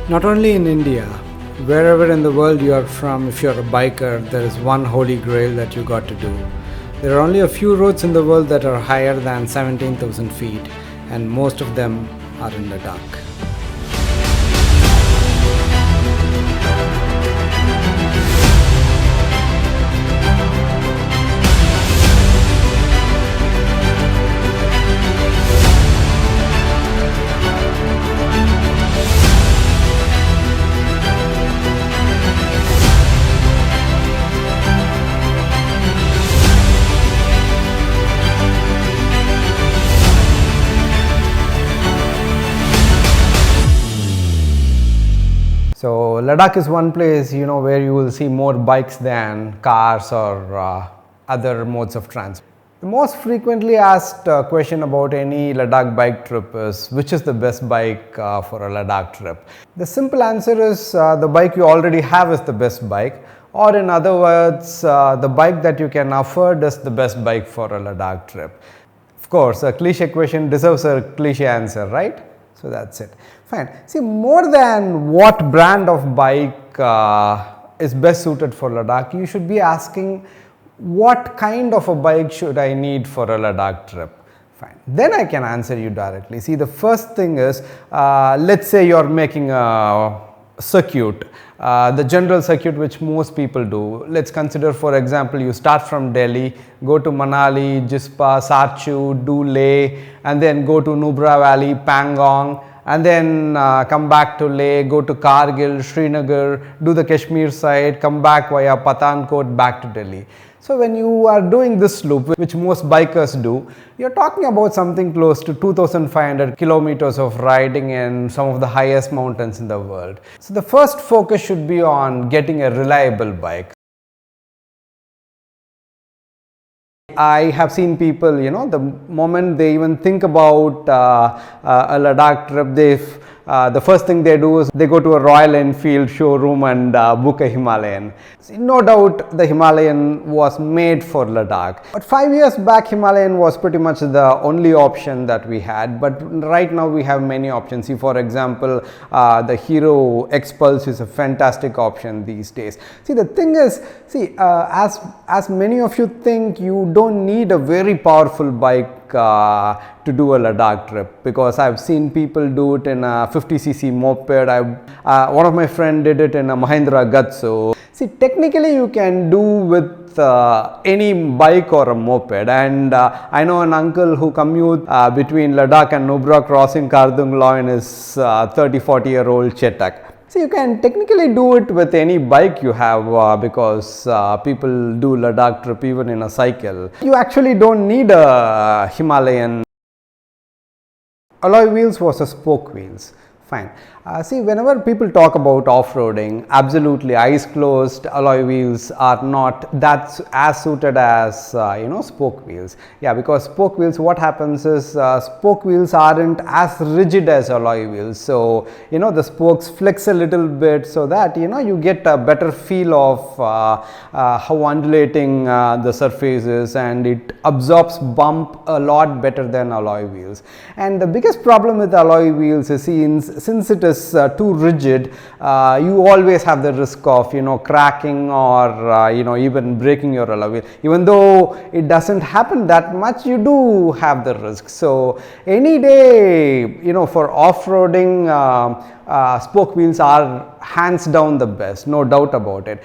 Not only in India, wherever in the world you are from, if you're a biker, there is one Holy Grail that you got to do. There are only a few roads in the world that are higher than 17,000 feet, and most of them are in Ladakh. So Ladakh is one place, where you will see more bikes than cars or other modes of transport. The most frequently asked question about any Ladakh bike trip is, which is the best bike for a Ladakh trip? The simple answer is the bike you already have is the best bike, or in other words, the bike that you can afford is the best bike for a Ladakh trip. Of course, a cliche question deserves a cliche answer, right? So that's it. Fine. See, more than what brand of bike is best suited for Ladakh, you should be asking what kind of a bike should I need for a Ladakh trip. Fine. Then I can answer you directly. See, the first thing is, let's say you're making a circuit, the general circuit which most people do. Let's consider, for example, you start from Delhi, go to Manali, Jispa, Sarchu, do Leh, and then go to Nubra Valley, Pangong, and then come back to Leh, go to Kargil, Srinagar, do the Kashmir side, come back via Pathankot back to Delhi. So when you are doing this loop, which most bikers do, you're talking about something close to 2,500 kilometers of riding in some of the highest mountains in the world. So the first focus should be on getting a reliable bike. I have seen people, the moment they even think about a Ladakh trip, the first thing they do is they go to a Royal Enfield showroom and book a Himalayan. No doubt the Himalayan was made for Ladakh. But 5 years back, Himalayan was pretty much the only option that we had. But right now we have many options. See, for example, the Hero X-Pulse is a fantastic option these days. See, the thing is, as many of you think, you don't need a very powerful bike to do a Ladakh trip, because I've seen people do it in a 50cc moped. One of my friends did it in a Mahindra Gazoo. See, technically you can do with any bike or a moped, and I know an uncle who commutes between Ladakh and Nubra crossing Kardung Law in his 30-40 year old Chetak. So you can technically do it with any bike you have, because people do Ladakh trip even in a cycle. You actually don't need a Himalayan. Alloy wheels versus spoke wheels. Fine. See, whenever people talk about off-roading, absolutely eyes closed, alloy wheels are not that as suited as spoke wheels. Yeah, because spoke wheels, what happens is spoke wheels aren't as rigid as alloy wheels. So the spokes flex a little bit, so that you get a better feel of how undulating the surface is, and it absorbs bump a lot better than alloy wheels. And the biggest problem with alloy wheels is, since it is too rigid, you always have the risk of cracking or even breaking your alloy wheel. Even though it doesn't happen that much, you do have the risk. So any day, for off-roading, spoke wheels are hands down the best, no doubt about it.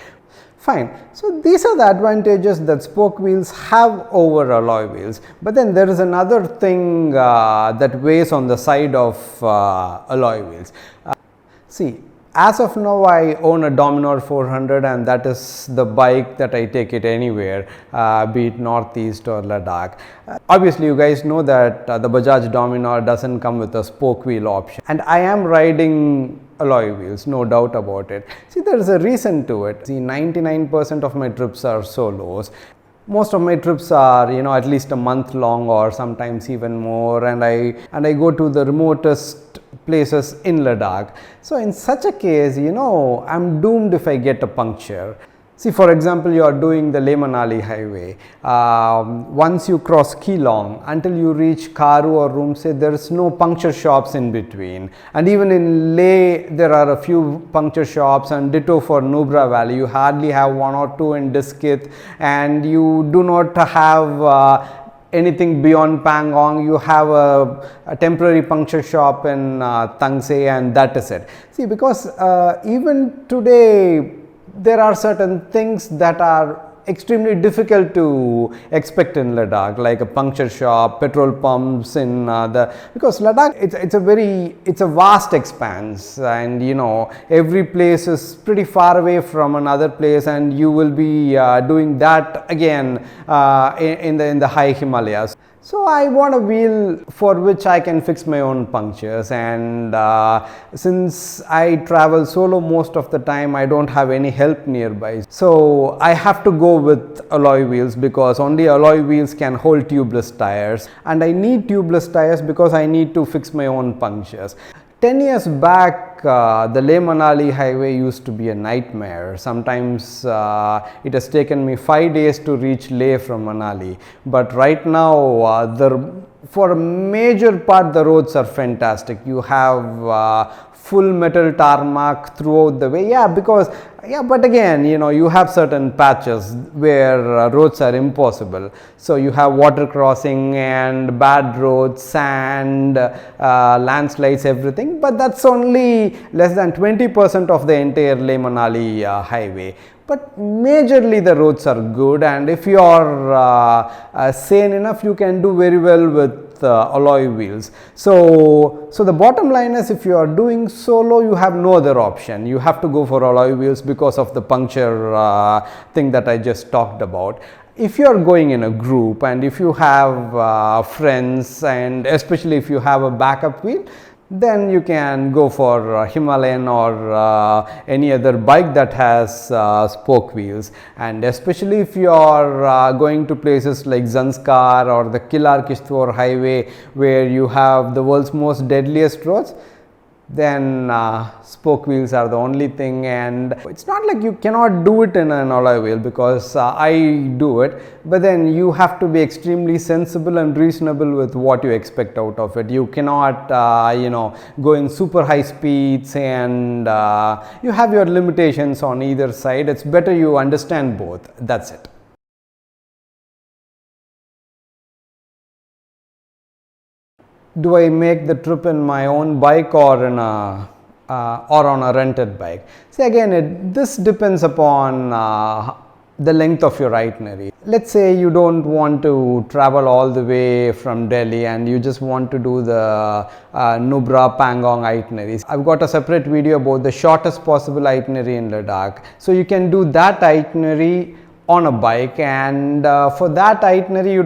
Fine. So these are the advantages that spoke wheels have over alloy wheels. But then there is another thing that weighs on the side of alloy wheels. See, as of now, I own a Dominar 400, and that is the bike that I take it anywhere, be it Northeast or Ladakh. Obviously, you guys know that the Bajaj Dominar doesn't come with a spoke wheel option, and I am riding alloy wheels, no doubt about it. See, there is a reason to it. See, 99% of my trips are solos. Most of my trips are, at least a month long or sometimes even more, and I go to the remotest places in Ladakh. So in such a case, I'm doomed if I get a puncture. See, for example, you are doing the Leh Manali highway. Once you cross Keelong, until you reach Karu or Rumse, there is no puncture shops in between. And even in Leh, there are a few puncture shops, and ditto for Nubra Valley. You hardly have one or two in Diskith, and you do not have anything beyond Pangong. You have a temporary puncture shop in Tangse, and that is it. See, because even today, there are certain things that are extremely difficult to expect in Ladakh, like a puncture shop, petrol pumps in because Ladakh, it's a vast expanse, and every place is pretty far away from another place, and you will be doing that again in the high Himalayas. So I want a wheel for which I can fix my own punctures, and since I travel solo most of the time, I don't have any help nearby. So I have to go with alloy wheels, because only alloy wheels can hold tubeless tires, and I need tubeless tires because I need to fix my own punctures. 10 years back, the Leh Manali highway used to be a nightmare. Sometimes it has taken me 5 days to reach Leh from Manali. But right now, for a major part, the roads are fantastic. You have full metal tarmac throughout the way. But again, you have certain patches where roads are impossible. So you have water crossing and bad roads, sand, landslides, everything. But that's only less than 20% of the entire Leh Manali highway. But majorly the roads are good, and if you are sane enough, you can do very well with alloy wheels. So the bottom line is, if you are doing solo, you have no other option. You have to go for alloy wheels because of the puncture thing that I just talked about. If you are going in a group, and if you have friends, and especially if you have a backup wheel, then you can go for Himalayan or any other bike that has spoke wheels. And especially if you are going to places like Zanskar or the Kilar-Kishtwar highway, where you have the world's most deadliest roads, then spoke wheels are the only thing. And it's not like you cannot do it in an alloy wheel, because I do it, but then you have to be extremely sensible and reasonable with what you expect out of it. You cannot go in super high speeds, and you have your limitations on either side. It's better you understand both. That's it. Do I make the trip in my own bike or in a or on a rented bike? See, again, this depends upon the length of your itinerary. Let's say you don't want to travel all the way from Delhi, and you just want to do the Nubra Pangong itineraries. I've got a separate video about the shortest possible itinerary in Ladakh. So you can do that itinerary on a bike, and for that itinerary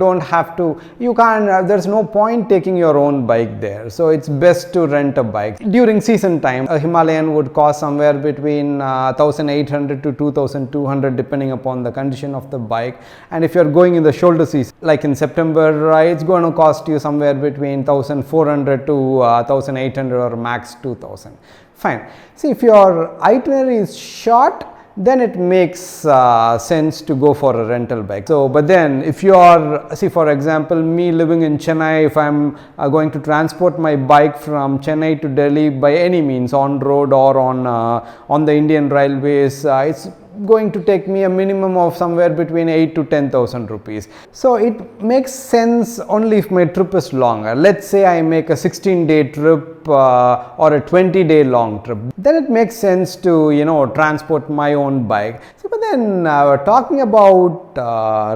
there's no point taking your own bike there. So it's best to rent a bike. During season time, a Himalayan would cost somewhere between 1,800 to 2,200 depending upon the condition of the bike. And if you're going in the shoulder season, like in September, it's going to cost you somewhere between 1,400 to 1,800 or max 2,000. Fine. See, if your itinerary is short, then it makes sense to go for a rental bike. So, but then if you are, see, for example, me living in Chennai, if I'm going to transport my bike from Chennai to Delhi by any means, on road or on the Indian railways, it's going to take me a minimum of somewhere between 8 to 10,000 rupees. So it makes sense only if my trip is longer. Let's say I make a 16-day trip or a 20-day long trip, then it makes sense to transport my own bike. So, but then talking about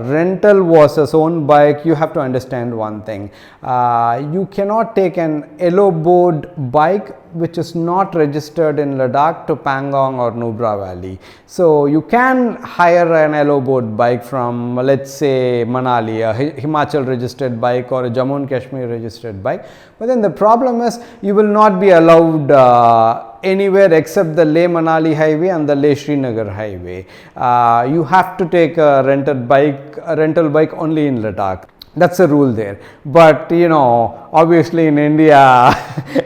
rental versus own bike, you have to understand one thing. You cannot take an yellow board bike which is not registered in Ladakh to Pangong or Nubra Valley. So you can hire an yellow board bike from, let's say, Manali, a Himachal registered bike or a Jammu and Kashmir registered bike. But then the problem is, you will not be allowed anywhere except the Leh Manali highway and the Leh Srinagar highway. You have to take a rental bike only in Ladakh. That's a rule there. But obviously in India,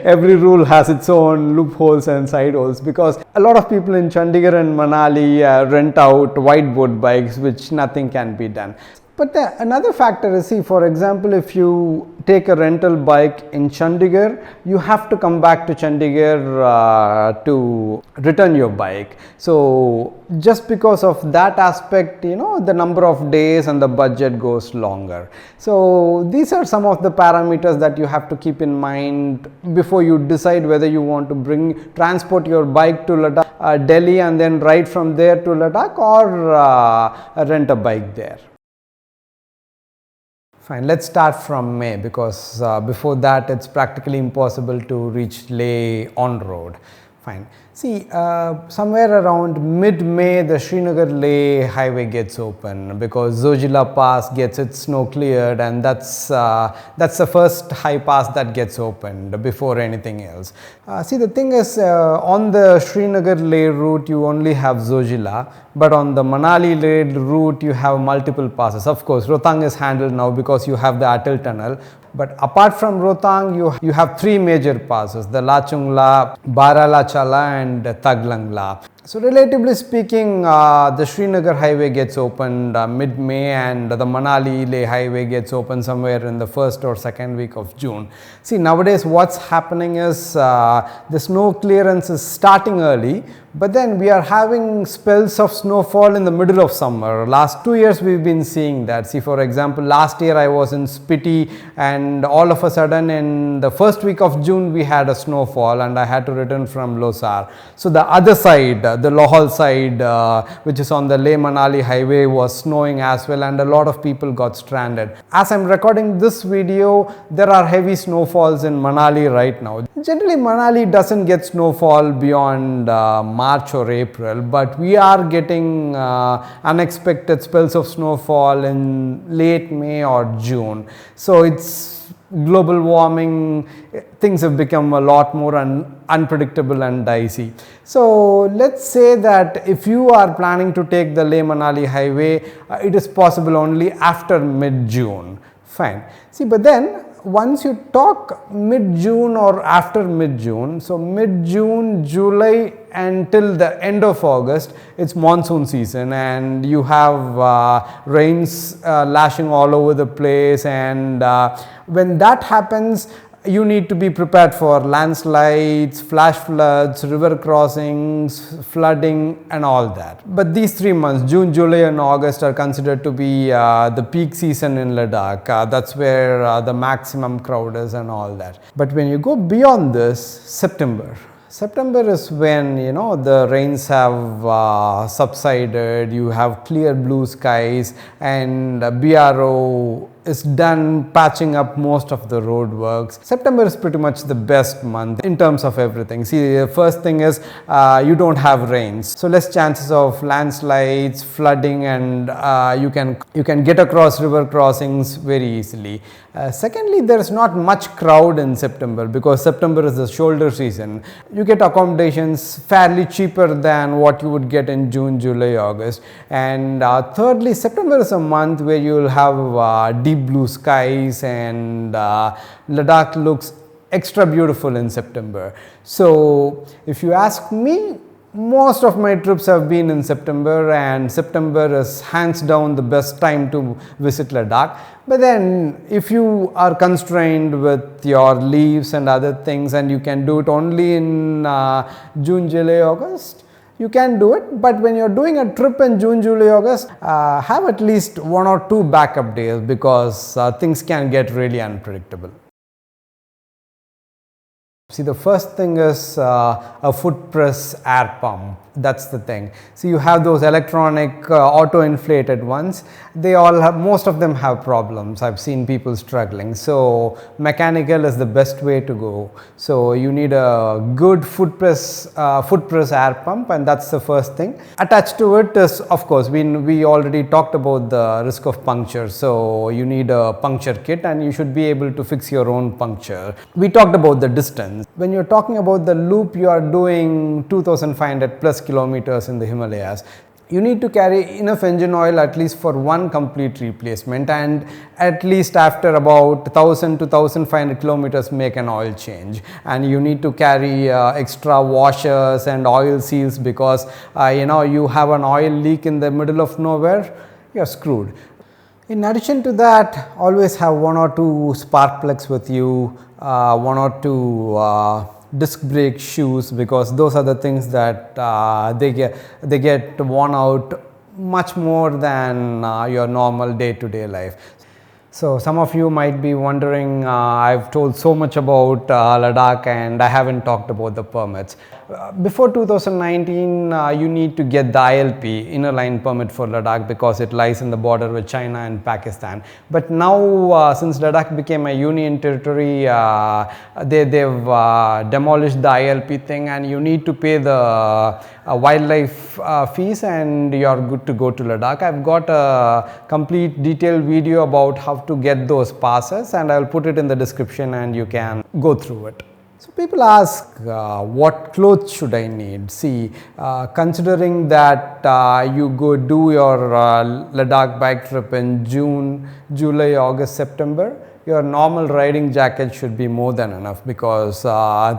every rule has its own loopholes and side holes, because a lot of people in Chandigarh and Manali rent out whiteboard bikes, which nothing can be done. But another factor is, see, for example, if you take a rental bike in Chandigarh, you have to come back to Chandigarh to return your bike. So just because of that aspect, the number of days and the budget goes longer. So these are some of the parameters that you have to keep in mind before you decide whether you want to transport your bike to Ladakh, Delhi, and then ride from there to Ladakh, or rent a bike there. Fine, let's start from May, because before that it's practically impossible to reach Leh on road. Fine. See, somewhere around mid-May, the Srinagar-Leh highway gets open, because Zojila Pass gets its snow cleared, and that's the first high pass that gets opened before anything else. See, the thing is, on the Srinagar-Leh route, you only have Zojila, but on the Manali-Leh route, you have multiple passes. Of course, Rohtang is handled now because you have the Atal Tunnel. But apart from Rohtang, you have three major passes: the Lachungla, Baralachala, and Taglangla. So relatively speaking, the Srinagar highway gets opened mid-May, and the Manali-Leh highway gets opened somewhere in the first or second week of June. See, nowadays what's happening is the snow clearance is starting early, but then we are having spells of snowfall in the middle of summer. Last 2 years we've been seeing that. See, for example, last year I was in Spiti, and all of a sudden in the first week of June we had a snowfall, and I had to return from Losar. So the other side, the Lohal side, which is on the Leh-Manali highway, was snowing as well, and a lot of people got stranded. As I'm recording this video, there are heavy snowfalls in Manali right now. Generally, Manali doesn't get snowfall beyond March or April, but we are getting unexpected spells of snowfall in late May or June. So it's global warming, things have become a lot more unpredictable and dicey. So let's say that if you are planning to take the Leh-Manali highway, it is possible only after mid-June. Fine. See, but then once you talk mid-June or after mid-June, so mid-June, July until the end of August, it's monsoon season, and you have rains lashing all over the place, and when that happens, you need to be prepared for landslides, flash floods, river crossings, flooding, and all that. But these 3 months, June, July and August, are considered to be the peak season in Ladakh. That's where the maximum crowd is and all that. But when you go beyond this, September is when the rains have subsided, you have clear blue skies, and BRO is done patching up most of the road works. September is pretty much the best month in terms of everything. See, the first thing is you don't have rains, so less chances of landslides, flooding, and you can get across river crossings very easily. Secondly, there is not much crowd in September, because September is the shoulder season. You get accommodations fairly cheaper than what you would get in June, July, August. And thirdly, September is a month where you will have deep blue skies, and Ladakh looks extra beautiful in September. So if you ask me, most of my trips have been in September, and September is hands down the best time to visit Ladakh. But then if you are constrained with your leaves and other things, and you can do it only in June, July, August, you can do it. But when you're doing a trip in June, July, August, have at least 1 or 2 backup days, because things can get really unpredictable. See, the first thing is a foot press air pump. That's the thing. See, you have those electronic auto-inflated ones. Most of them have problems. I've seen people struggling. So mechanical is the best way to go. So you need a good foot press air pump, and that's the first thing. Attached to it is, of course, we already talked about the risk of puncture. So you need a puncture kit, and you should be able to fix your own puncture. We talked about the distance. When you're talking about the loop, you are doing 2,500 plus kilometers in the Himalayas. you need to carry enough engine oil at least for one complete replacement, and at least after about 1000 to 1500 kilometers make an oil change. And you need to carry extra washers and oil seals, because you have an oil leak in the middle of nowhere, you're screwed. In addition to that, always have one or two spark plugs with you, one or two disc brake shoes, because those are the things that they get worn out much more than your normal day-to-day life. So some of you might be wondering, I've told so much about Ladakh and I haven't talked about the permits. Before 2019, you need to get the ILP, inner line permit for Ladakh, because it lies in the border with China and Pakistan. But now, since Ladakh became a union territory, they've demolished the ILP thing, and you need to pay the wildlife fees, and you're good to go to Ladakh. I've got a complete detailed video about how to get those passes, and I'll put it in the description and you can go through it. So people ask, what clothes should I need? See, considering that you go do your Ladakh bike trip in June, July, August, September, your normal riding jacket should be more than enough, because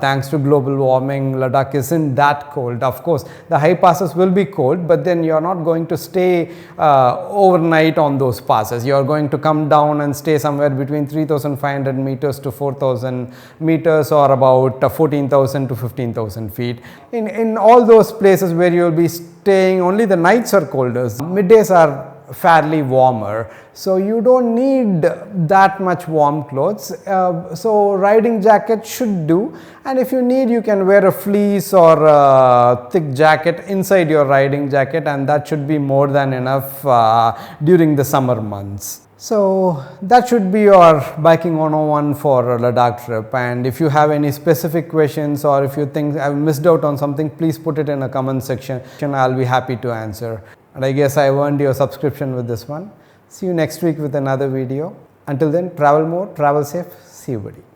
thanks to global warming, Ladakh isn't that cold. Of course, the high passes will be cold, but then you're not going to stay overnight on those passes. You're going to come down and stay somewhere between 3,500 meters to 4,000 meters, or about 14,000 to 15,000 feet. In all those places where you'll be staying, only the nights are colder. Middays are fairly warmer, so you don't need that much warm clothes. So riding jacket should do, and if you need, you can wear a fleece or a thick jacket inside your riding jacket, and that should be more than enough during the summer months. So that should be your biking 101 for a Ladakh trip. And if you have any specific questions, or if you think I've missed out on something, please put it in a comment section. I'll be happy to answer. And I guess I earned your subscription with this one. See you next week with another video. Until then, travel more, travel safe. See you, buddy.